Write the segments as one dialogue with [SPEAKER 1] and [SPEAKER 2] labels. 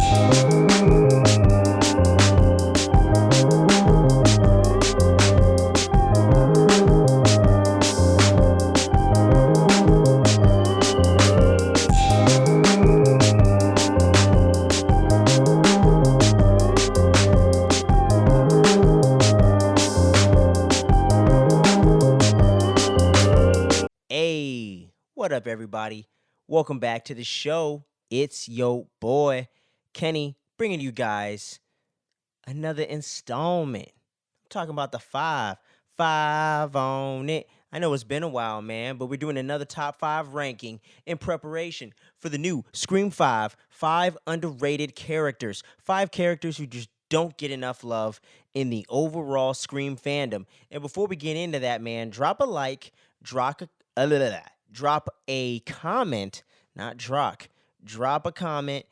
[SPEAKER 1] Hey, what up, everybody? Welcome back to the show. It's yo boy, Kenny, bringing you guys another installment. I'm talking about the five on it. I know it's been a while, man, but we're doing another top five ranking in preparation for the new Scream 5, five underrated characters, five characters who just don't get enough love in the overall Scream fandom. And before we get into that, man, drop a like, drop a comment, not drop a comment,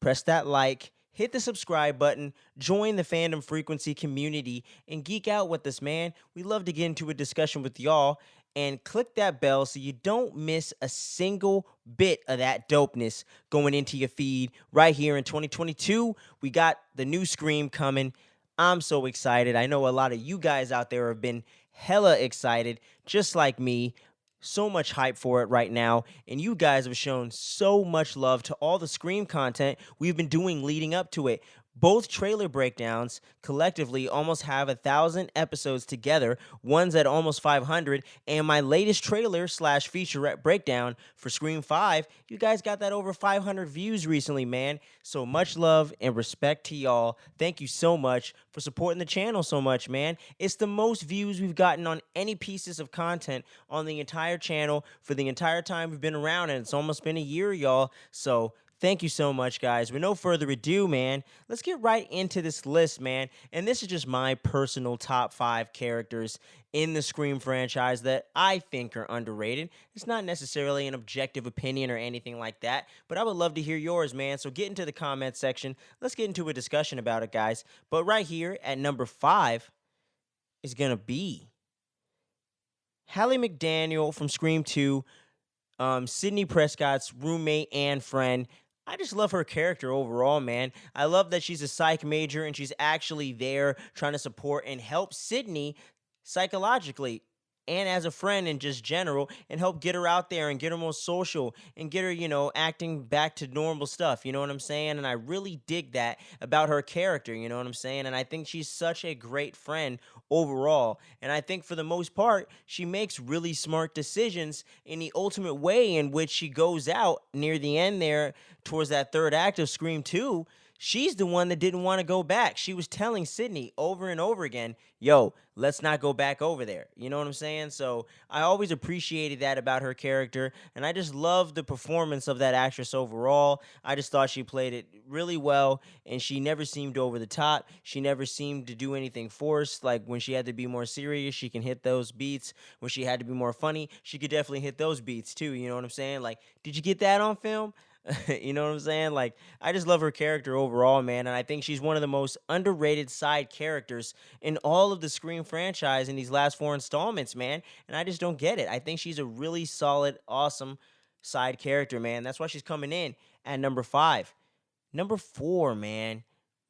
[SPEAKER 1] press that like, hit the subscribe button, join the fandom frequency community, and geek out with us, man. We love to get into a discussion with y'all, and click that bell so you don't miss a single bit of that dopeness going into your feed right here in 2022. We got the new Scream coming. I'm so excited. I know a lot of you guys out there have been hella excited, just like me. So much hype for it right now, and you guys have shown so much love to all the Scream content we've been doing leading up to it. Both trailer breakdowns collectively almost have 1,000 episodes together, one's at almost 500, and my latest trailer slash featurette breakdown for Scream 5, you guys got that over 500 views recently, man. So much love and respect to y'all. Thank you so much for supporting the channel so much, man. It's the most views we've gotten on any pieces of content on the entire channel for the entire time we've been around, and it's almost been a year, y'all. So thank you so much, guys. With no further ado, man, let's get right into this list, man. And this is just my personal top five characters in the Scream franchise that I think are underrated. It's not necessarily an objective opinion or anything like that, but I would love to hear yours, man. So get into the comment section. Let's get into a discussion about it, guys. But right here at number 5 is going to be Hallie McDaniel from Scream 2, Sidney Prescott's roommate and friend. I just love her character overall, man. I love that she's a psych major and she's actually there trying to support and help Sidney psychologically and as a friend in just general, and help get her out there and get her more social and get her, acting back to normal stuff. You know what I'm saying? And I really dig that about her character. You know what I'm saying? And I think she's such a great friend overall. And I think for the most part, she makes really smart decisions in the ultimate way in which she goes out near the end there towards that third act of Scream 2. She's the one that didn't want to go back. She was telling Sidney over and over again, yo, let's not go back over there. You know what I'm saying? So I always appreciated that about her character, and I just love the performance of that actress overall. I just thought she played it really well, and she never seemed over the top. She never seemed to do anything forced. Like when she had to be more serious, she can hit those beats. When she had to be more funny, she could definitely hit those beats too. You know what I'm saying? Like, did you get that on film? You know what I'm saying? Like, I just love her character overall, man, and I think she's one of the most underrated side characters in all of the Scream franchise in these last 4 installments, man, and I just don't get it. I think she's a really solid, awesome side character, man. That's why she's coming in at number 5. Number 4, man,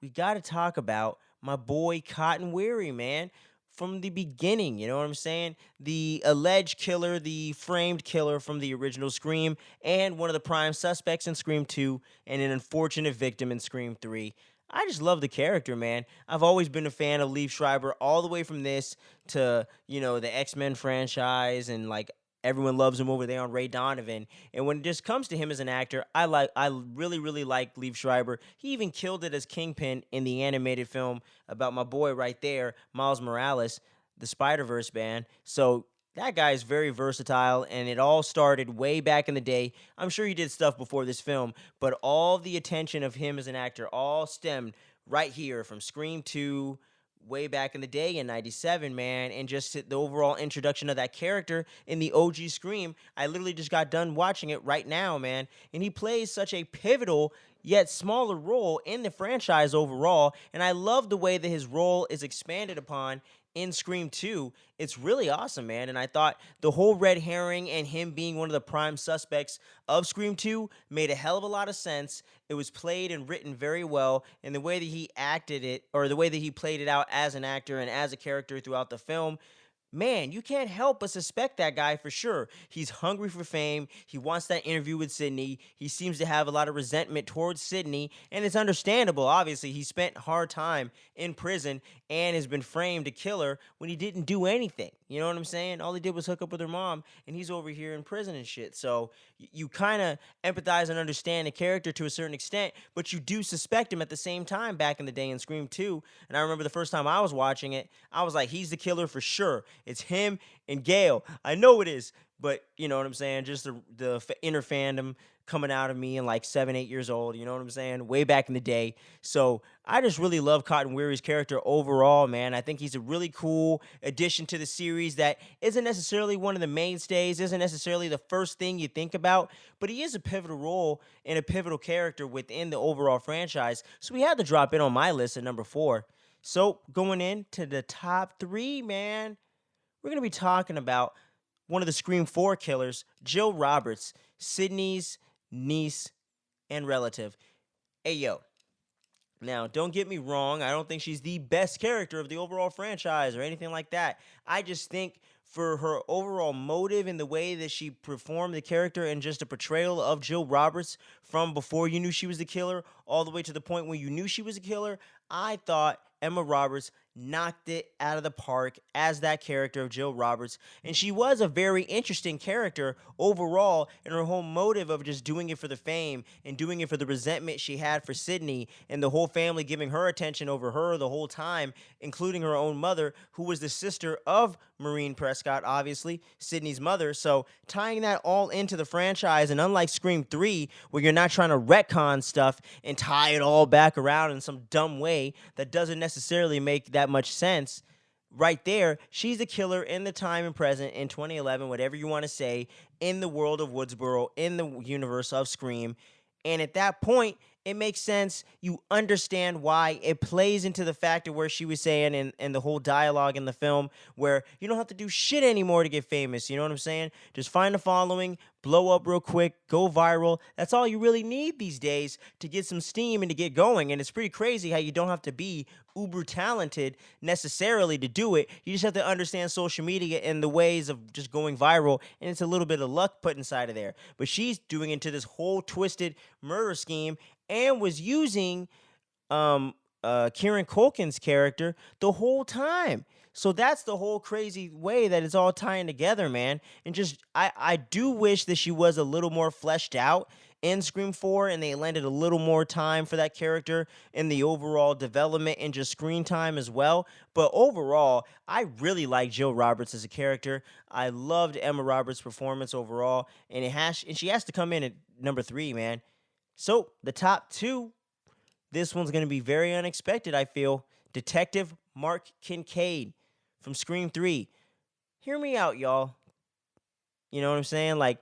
[SPEAKER 1] we got to talk about my boy Cotton Weary, man. From the beginning, you know what I'm saying? The alleged killer, the framed killer from the original Scream, and one of the prime suspects in Scream 2, and an unfortunate victim in Scream 3. I just love the character, man. I've always been a fan of Liev Schreiber all the way from this to, the X-Men franchise, and like everyone loves him over there on Ray Donovan. And when it just comes to him as an actor, I really, really like Liev Schreiber. He even killed it as Kingpin in the animated film about my boy right there, Miles Morales, the Spider-Verse band. So that guy is very versatile, and it all started way back in the day. I'm sure he did stuff before this film, but all the attention of him as an actor all stemmed right here from Scream 2, way back in the day in 97, man, and just the overall introduction of that character in the OG Scream. I literally just got done watching it right now, man, and he plays such a pivotal yet smaller role in the franchise overall, and I love the way that his role is expanded upon in Scream 2, it's really awesome, man. And I thought the whole red herring and him being one of the prime suspects of Scream 2 made a hell of a lot of sense. It was played and written very well, and the way that he acted it, or the way that he played it out as an actor and as a character throughout the film, man, you can't help but suspect that guy for sure. He's hungry for fame. He wants that interview with Sydney. He seems to have a lot of resentment towards Sydney, and it's understandable. Obviously, he spent hard time in prison and has been framed a killer when he didn't do anything. You know what I'm saying? All he did was hook up with her mom, and he's over here in prison and shit. So you kind of empathize and understand the character to a certain extent, but you do suspect him at the same time back in the day in Scream 2. And I remember the first time I was watching it, I was like, he's the killer for sure. It's him and Gail. I know it is, but you know what I'm saying? Just the inner fandom coming out of me and like 7, 8 years old. You know what I'm saying? Way back in the day. So I just really love Cotton Weary's character overall, man. I think he's a really cool addition to the series that isn't necessarily one of the mainstays, isn't necessarily the first thing you think about, but he is a pivotal role and a pivotal character within the overall franchise. So we had to drop in on my list at number 4. So going into the top 3, man, we're going to be talking about one of the Scream 4 killers, Jill Roberts, Sydney's niece and relative. Hey, yo. Now, don't get me wrong. I don't think she's the best character of the overall franchise or anything like that. I just think for her overall motive and the way that she performed the character and just a portrayal of Jill Roberts from before you knew she was the killer all the way to the point when you knew she was a killer, I thought Emma Roberts knocked it out of the park as that character of Jill Roberts. And she was a very interesting character overall in her whole motive of just doing it for the fame and doing it for the resentment she had for Sydney and the whole family giving her attention over her the whole time, including her own mother, who was the sister of Maureen Prescott, obviously, Sydney's mother. So tying that all into the franchise, and unlike Scream 3, where you're not trying to retcon stuff and tie it all back around in some dumb way that doesn't necessarily make that much sense, right there, she's a killer in the time and present in 2011, whatever you want to say, in the world of Woodsboro, in the universe of Scream. And at that point, it makes sense. You understand why. It plays into the factor where she was saying and the whole dialogue in the film where you don't have to do shit anymore to get famous. You know what I'm saying? Just find a following, blow up real quick, go viral. That's all you really need these days to get some steam and to get going. And it's pretty crazy how you don't have to be uber talented necessarily to do it. You just have to understand social media and the ways of just going viral. And it's a little bit of luck put inside of there. But she's doing into this whole twisted murder scheme and was using Kieran Culkin's character the whole time. So that's the whole crazy way that it's all tying together, man. And just I do wish that she was a little more fleshed out in Scream 4 and they landed a little more time for that character in the overall development and just screen time as well. But overall, I really like Jill Roberts as a character. I loved Emma Roberts' performance overall, and she has to come in at number 3, man. So, the top 2, this one's going to be very unexpected, I feel. Detective Mark Kincade from Scream 3. Hear me out, y'all. You know what I'm saying? Like,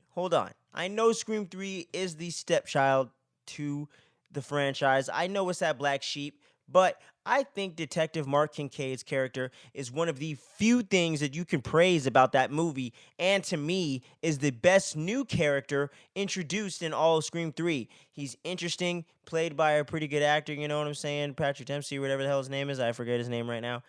[SPEAKER 1] hold on. I know Scream 3 is the stepchild to the franchise. I know it's that black sheep, but I think Detective Mark Kincaid's character is one of the few things that you can praise about that movie, and to me, is the best new character introduced in all of Scream 3. He's interesting, played by a pretty good actor, you know what I'm saying? Patrick Dempsey, whatever the hell his name is. I forget his name right now.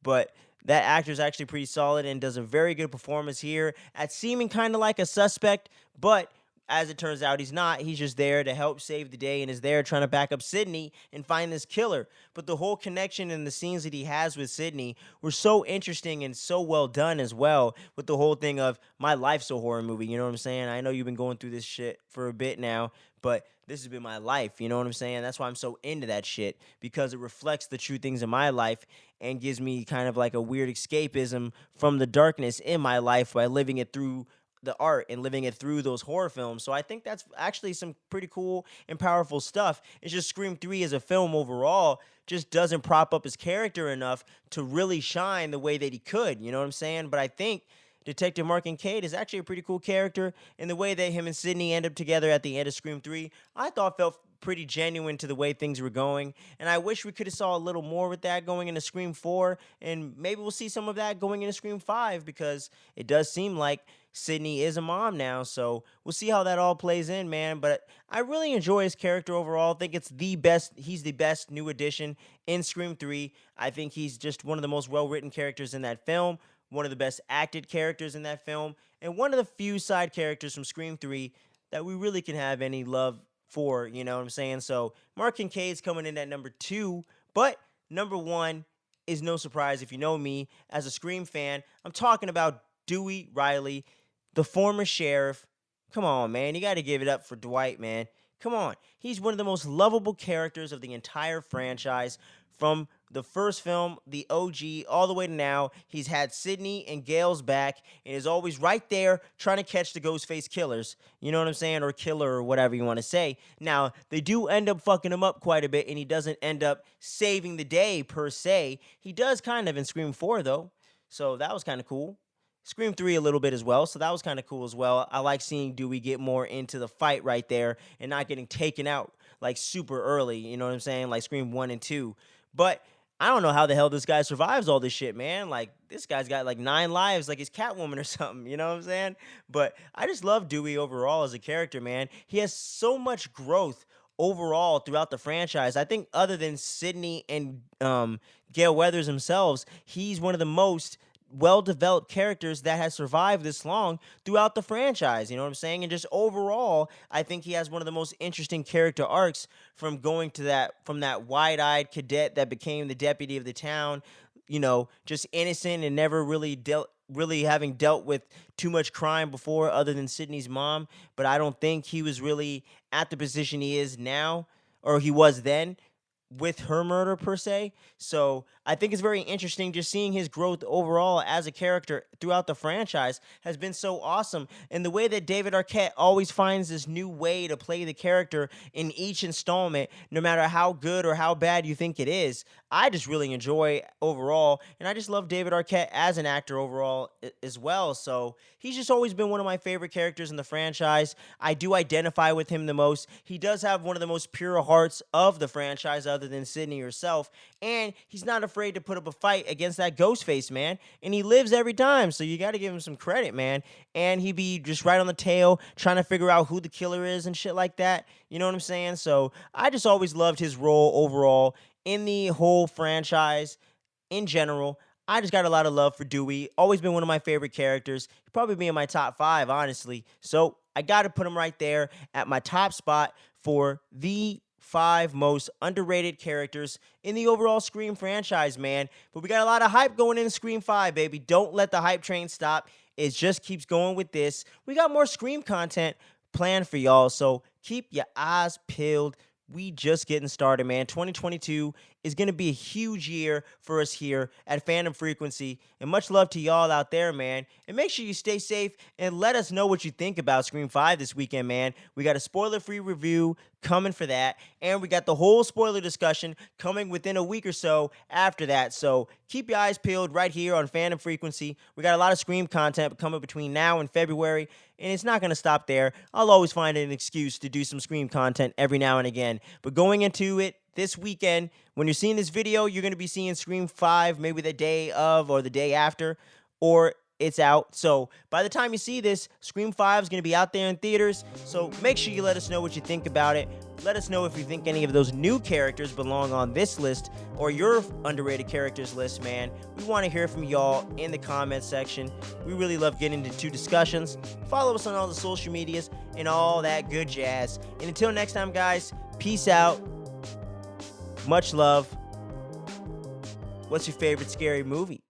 [SPEAKER 1] But that actor is actually pretty solid and does a very good performance here at seeming kind of like a suspect, but as it turns out, he's not. He's just there to help save the day and is there trying to back up Sydney and find this killer. But the whole connection and the scenes that he has with Sydney were so interesting and so well done as well, with the whole thing of my life's a horror movie. You know what I'm saying? I know you've been going through this shit for a bit now, but this has been my life. You know what I'm saying? That's why I'm so into that shit, because it reflects the true things in my life and gives me kind of like a weird escapism from the darkness in my life by living it through the art and living it through those horror films. So I think that's actually some pretty cool and powerful stuff. It's just Scream 3 as a film overall just doesn't prop up his character enough to really shine the way that he could. You know what I'm saying? But I think Detective Mark Kincade is actually a pretty cool character, and the way that him and Sydney end up together at the end of Scream 3, I thought felt pretty genuine to the way things were going, and I wish we could have saw a little more with that going into Scream 4, and maybe we'll see some of that going into Scream 5, because it does seem like Sydney is a mom now, so we'll see how that all plays in, man. But I really enjoy his character overall. I think it's the best. He's the best new addition in Scream 3. I think he's just one of the most well-written characters in that film, one of the best acted characters in that film, and one of the few side characters from Scream 3 that we really can have any love for, you know what I'm saying? So Mark Kincaid's coming in at number 2, but number 1 is no surprise if you know me as a Scream fan. I'm talking about Dewey Riley, the former sheriff. Come on, man. You got to give it up for Dwight, man. Come on. He's one of the most lovable characters of the entire franchise. From the first film, the OG, all the way to now, he's had Sydney and Gail's back and is always right there trying to catch the Ghostface killers. You know what I'm saying? Or killer, or whatever you want to say. Now, they do end up fucking him up quite a bit, and he doesn't end up saving the day, per se. He does kind of in Scream 4, though. So that was kind of cool. Scream 3 a little bit as well, so that was kind of cool as well. I like seeing Dewey get more into the fight right there and not getting taken out like super early, you know what I'm saying? Like Scream 1 and 2. But I don't know how the hell this guy survives all this shit, man. Like, this guy's got like 9 lives, like he's Catwoman or something, you know what I'm saying? But I just love Dewey overall as a character, man. He has so much growth overall throughout the franchise. I think other than Sydney and Gale Weathers themselves, he's one of the most well-developed characters that has survived this long throughout the franchise, you know what I'm saying? And just overall, I think he has one of the most interesting character arcs, from going to that wide-eyed cadet that became the deputy of the town, you know, just innocent and never really having dealt with too much crime before other than Sydney's mom. But I don't think he was really at the position he is now, or he was then, with her murder per se. So I think it's very interesting just seeing his growth overall as a character throughout the franchise has been so awesome. And the way that David Arquette always finds this new way to play the character in each installment, no matter how good or how bad you think it is, I just really enjoy overall. And I just love David Arquette as an actor overall as well. So he's just always been one of my favorite characters in the franchise. I do identify with him the most. He does have one of the most pure hearts of the franchise, other than Sydney herself. And he's not afraid to put up a fight against that Ghostface, man. And he lives every time, so you got to give him some credit, man. And he be just right on the tail, trying to figure out who the killer is and shit like that. You know what I'm saying? So I just always loved his role overall in the whole franchise in general. I just got a lot of love for Dewey. Always been one of my favorite characters. He'd probably be in my top 5, honestly. So I got to put him right there at my top spot for the 5 most underrated characters in the overall Scream franchise, man. But we got a lot of hype going into Scream 5, baby. Don't let the hype train stop. It just keeps going with this. We got more Scream content planned for y'all, so keep your eyes peeled. We just getting started, man. 2022 is going to be a huge year for us here at Fandom Frequency. And much love to y'all out there, man. And make sure you stay safe and let us know what you think about Scream 5 this weekend, man. We got a spoiler-free review coming for that. And we got the whole spoiler discussion coming within a week or so after that. So keep your eyes peeled right here on Fandom Frequency. We got a lot of Scream content coming between now and February. And it's not going to stop there. I'll always find an excuse to do some Scream content every now and again. But going into it this weekend, when you're seeing this video, you're going to be seeing Scream 5 maybe the day of or the day after, or it's out. So by the time you see this, Scream 5 is going to be out there in theaters. So make sure you let us know what you think about it. Let us know if you think any of those new characters belong on this list or your underrated characters list, man. We want to hear from y'all in the comments section. We really love getting into discussions. Follow us on all the social medias and all that good jazz. And until next time, guys, peace out. Much love. What's your favorite scary movie?